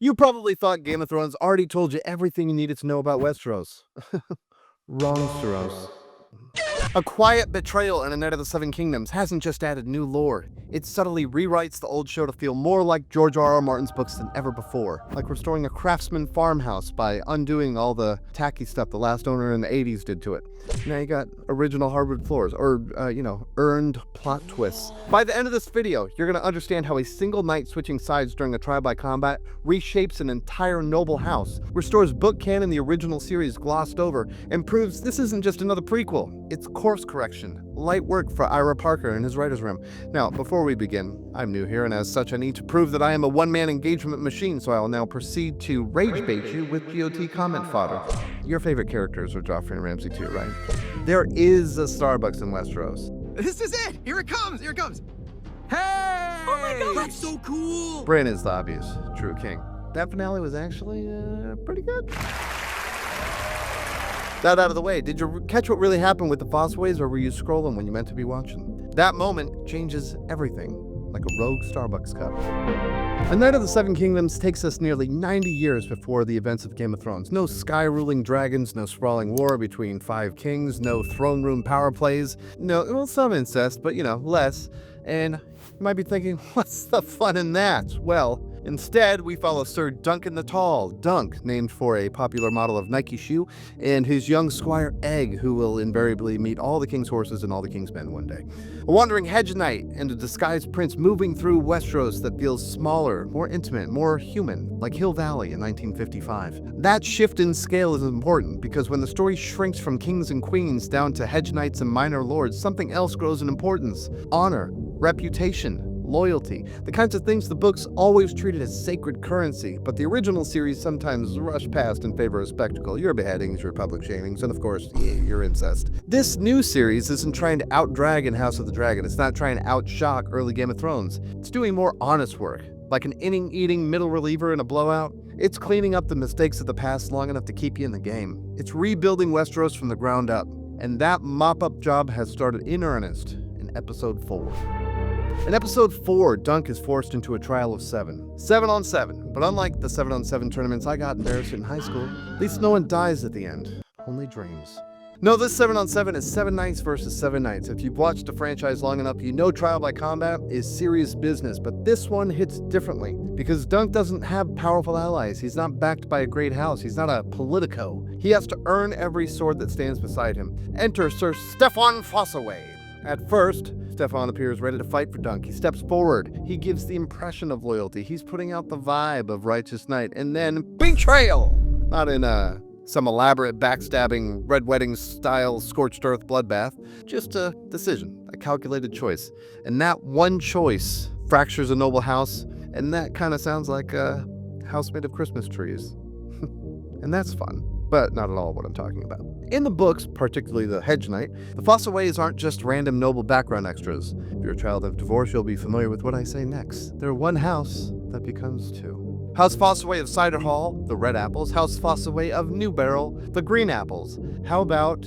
You probably thought Game of Thrones already told you everything you needed to know about Westeros. Wrong, Steros. A quiet betrayal in A Night of the Seven Kingdoms hasn't just added new lore, it subtly rewrites the old show to feel more like George R.R. Martin's books than ever before, like restoring a craftsman farmhouse by undoing all the tacky stuff the last owner in the 80s did to it. Now you got original hardwood floors, or, earned plot twists. By the end of this video, you're going to understand how a single knight switching sides during a trial by combat reshapes an entire noble house, restores book canon the original series glossed over, and proves this isn't just another prequel, it's course correction. Light work for Ira Parker and his writer's room. Now, before we begin, I'm new here, and as such I need to prove that I am a one-man engagement machine, so I will now proceed to rage bait you with GOT comment fodder. Your favorite characters are Joffrey and Ramsay too, right? There is a Starbucks in Westeros. This is it! Here it comes! Here it comes! Hey! Oh my God! That's so cool! Bran is the obvious true king. That finale was actually pretty good. That out of the way, did you catch what really happened with the Fossoways, or were you scrolling when you meant to be watching? That moment changes everything, like a rogue Starbucks cup. A Night of the Seven Kingdoms takes us nearly 90 years before the events of Game of Thrones. No sky-ruling dragons, no sprawling war between 5 kings, no throne room power plays, well, some incest, but less. And you might be thinking, what's the fun in that? Well, instead, we follow Sir Duncan the Tall, Dunk, named for a popular model of Nike shoe, and his young squire Egg, who will invariably meet all the king's horses and all the king's men one day. A wandering hedge knight and a disguised prince moving through Westeros that feels smaller, more intimate, more human, like Hill Valley in 1955. That shift in scale is important, because when the story shrinks from kings and queens down to hedge knights and minor lords, something else grows in importance. Honor, reputation, loyalty, the kinds of things the books always treated as sacred currency, but the original series sometimes rushed past in favor of spectacle, your beheadings, your public shamings, and of course, your incest. This new series isn't trying to out-dragon House of the Dragon, it's not trying to out-shock early Game of Thrones. It's doing more honest work, like an inning-eating middle reliever in a blowout. It's cleaning up the mistakes of the past long enough to keep you in the game. It's rebuilding Westeros from the ground up, and that mop-up job has started in earnest in Episode 4. In Episode 4, Dunk is forced into a trial of 7. 7 on 7, but unlike the 7 on 7 tournaments I got embarrassed in high school, at least no one dies at the end, only dreams. No, this 7 on 7 is 7 knights versus 7 knights. If you've watched the franchise long enough, you know trial by combat is serious business, but this one hits differently, because Dunk doesn't have powerful allies. He's not backed by a great house. He's not a politico. He has to earn every sword that stands beside him. Enter Sir Steffon Fossoway. At first, Steffon appears ready to fight for Dunk. He steps forward. He gives the impression of loyalty. He's putting out the vibe of righteous knight. And then, betrayal! Not in some elaborate backstabbing Red Wedding style scorched earth bloodbath. Just a decision, a calculated choice. And that one choice fractures a noble house, and that kind of sounds like a house made of Christmas trees. And that's fun, but not at all what I'm talking about. In the books, particularly the Hedge Knight, the Fossoways aren't just random noble background extras. If you're a child of divorce, you'll be familiar with what I say next. They're one house that becomes 2. House Fossoway of Cider Hall, the Red Apples. House Fossoway of New Barrel, the Green Apples. How about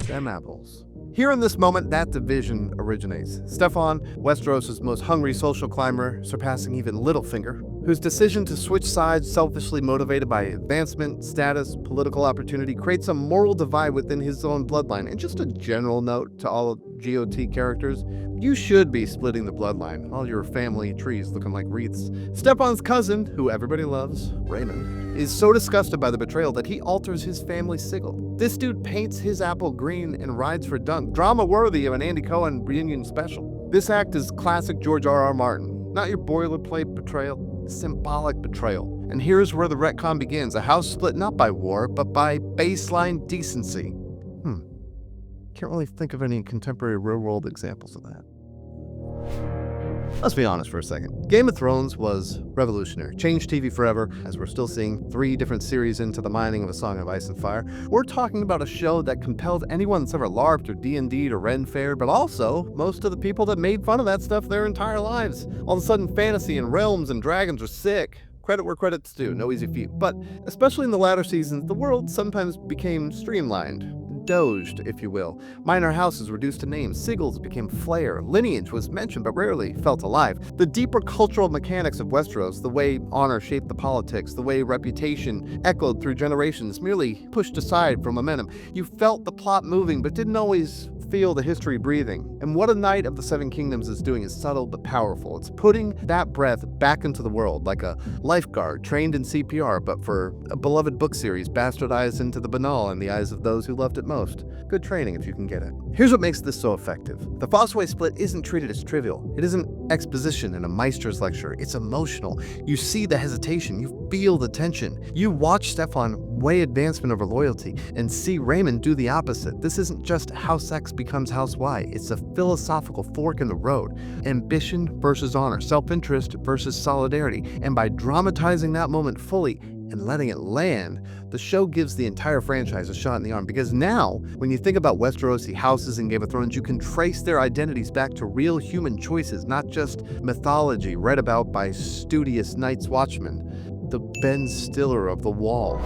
them apples? Here in this moment, that division originates. Steffon, Westeros' most hungry social climber, surpassing even Littlefinger, whose decision to switch sides, selfishly motivated by advancement, status, political opportunity, creates a moral divide within his own bloodline. And just a general note to all GOT characters, you should be splitting the bloodline, all your family trees looking like wreaths. Steffon's cousin, who everybody loves, Raymond, is so disgusted by the betrayal that he alters his family sigil. This dude paints his apple green and rides for Dunk, drama worthy of an Andy Cohen reunion special. This act is classic George R.R. Martin, not your boilerplate betrayal, symbolic betrayal. And here's where the retcon begins, a house split not by war, but by baseline decency. Can't really think of any contemporary real-world examples of that. Let's be honest for a second. Game of Thrones was revolutionary, changed TV forever, as we're still seeing 3 different series into the mining of A Song of Ice and Fire. We're talking about a show that compelled anyone that's ever LARPed or D&D'd or Ren Fair, but also most of the people that made fun of that stuff their entire lives. All of a sudden, fantasy and realms and dragons are sick. Credit where credit's due, no easy feat. But especially in the latter seasons, the world sometimes became streamlined. doged, if you will. Minor houses reduced to names, sigils became flair, lineage was mentioned but rarely felt alive. The deeper cultural mechanics of Westeros, the way honor shaped the politics, the way reputation echoed through generations, merely pushed aside for momentum. You felt the plot moving but didn't always feel the history breathing. And what A Knight of the Seven Kingdoms is doing is subtle but powerful. It's putting that breath back into the world, like a lifeguard trained in CPR, but for a beloved book series bastardized into the banal in the eyes of those who loved it most. Good training if you can get it. Here's what makes this so effective. The Fossoway split isn't treated as trivial. It isn't exposition in a Meister's lecture. It's emotional. You see the hesitation. You feel the tension. You watch Steffon weigh advancement over loyalty and see Raymond do the opposite. This isn't just House X becomes House Y. It's a philosophical fork in the road. Ambition versus honor, self-interest versus solidarity. And by dramatizing that moment fully and letting it land, the show gives the entire franchise a shot in the arm. Because now, when you think about Westerosi houses in Game of Thrones, you can trace their identities back to real human choices, not just mythology read about by studious Night's Watchmen, the Ben Stiller of the Wall.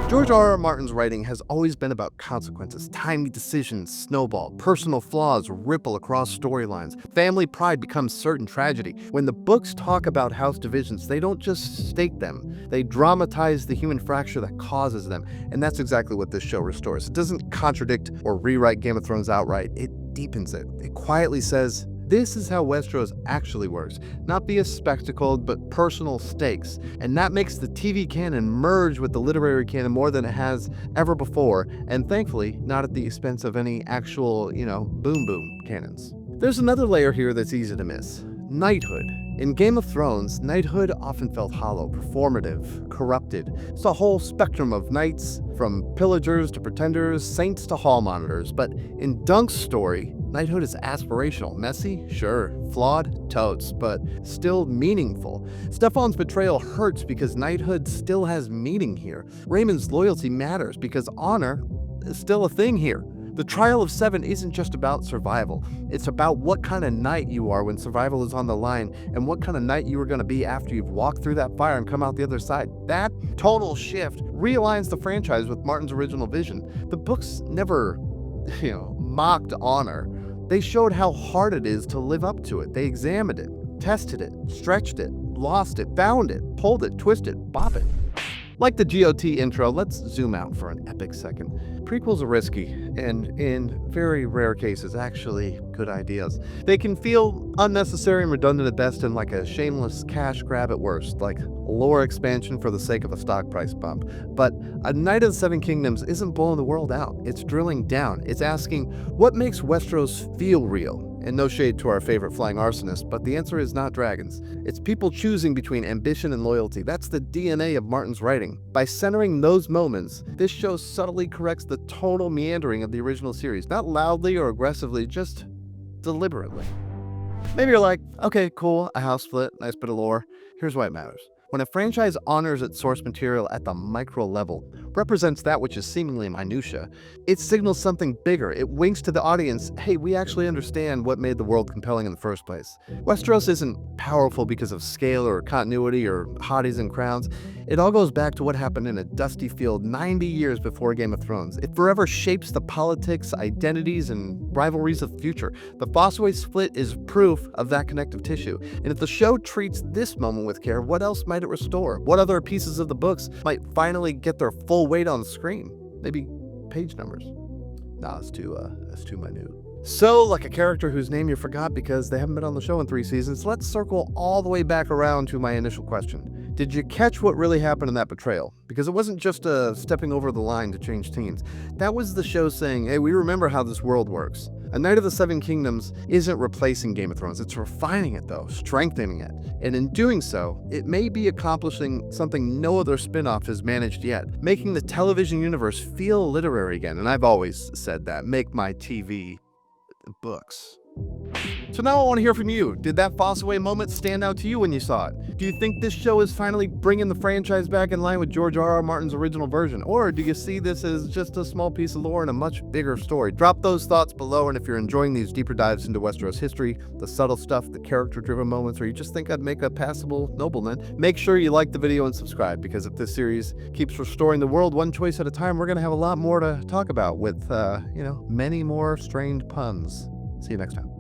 George R.R. Martin's writing has always been about consequences. Timely decisions snowball, personal flaws ripple across storylines, family pride becomes certain tragedy. When the books talk about house divisions, they don't just state them, they dramatize the human fracture that causes them, and that's exactly what this show restores. It doesn't contradict or rewrite Game of Thrones outright, it deepens it. It quietly says, this is how Westeros actually works, not via spectacle, but personal stakes. And that makes the TV canon merge with the literary canon more than it has ever before, and thankfully, not at the expense of any actual, boom canons. There's another layer here that's easy to miss. Knighthood. In Game of Thrones, knighthood often felt hollow, performative, corrupted. It's a whole spectrum of knights, from pillagers to pretenders, saints to hall monitors. But in Dunk's story, knighthood is aspirational. Messy? Sure. Flawed? Totes. But still meaningful. Steffon's betrayal hurts because knighthood still has meaning here. Raymond's loyalty matters because honor is still a thing here. The Trial of Seven isn't just about survival. It's about what kind of knight you are when survival is on the line and what kind of knight you are going to be after you've walked through that fire and come out the other side. That tonal shift realigns the franchise with Martin's original vision. The books never, mocked honor. They showed how hard it is to live up to it. They examined it, tested it, stretched it, lost it, found it, pulled it, twisted, bop it. Like the GOT intro, let's zoom out for an epic second. Prequels are risky, and in very rare cases, actually good ideas. They can feel unnecessary and redundant at best and like a shameless cash grab at worst, like lore expansion for the sake of a stock price bump. But A Knight of the Seven Kingdoms isn't blowing the world out. It's drilling down. It's asking, what makes Westeros feel real? And no shade to our favorite flying arsonist, but the answer is not dragons. It's people choosing between ambition and loyalty. That's the DNA of Martin's writing. By centering those moments, this show subtly corrects the tonal meandering of the original series. Not loudly or aggressively, just deliberately. Maybe you're like, okay, cool, a house split, nice bit of lore. Here's why it matters. When a franchise honors its source material at the micro level, represents that which is seemingly minutia, it signals something bigger. It winks to the audience, hey, we actually understand what made the world compelling in the first place. Westeros isn't powerful because of scale or continuity or hotties and crowns. It all goes back to what happened in a dusty field 90 years before Game of Thrones. It forever shapes the politics, identities, and rivalries of the future. The Fossoway split is proof of that connective tissue. And if the show treats this moment with care, what else might it restore? What other pieces of the books might finally get their full weight on the screen? Maybe page numbers. Nah, that's too minute. So, like a character whose name you forgot because they haven't been on the show in 3 seasons, let's circle all the way back around to my initial question. Did you catch what really happened in that betrayal? Because it wasn't just stepping over the line to change teams. That was the show saying, hey, we remember how this world works. A Knight of the Seven Kingdoms isn't replacing Game of Thrones. It's refining it, though, strengthening it. And in doing so, it may be accomplishing something no other spin-off has managed yet, making the television universe feel literary again. And I've always said that. Make my TV books. So now I want to hear from you. Did that Fossoway moment stand out to you when you saw it? Do you think this show is finally bringing the franchise back in line with George R.R. Martin's original version? Or do you see this as just a small piece of lore and a much bigger story? Drop those thoughts below, and if you're enjoying these deeper dives into Westeros history, the subtle stuff, the character-driven moments, or you just think I'd make a passable nobleman, make sure you like the video and subscribe, because if this series keeps restoring the world one choice at a time, we're going to have a lot more to talk about with, many more strange puns. See you next time.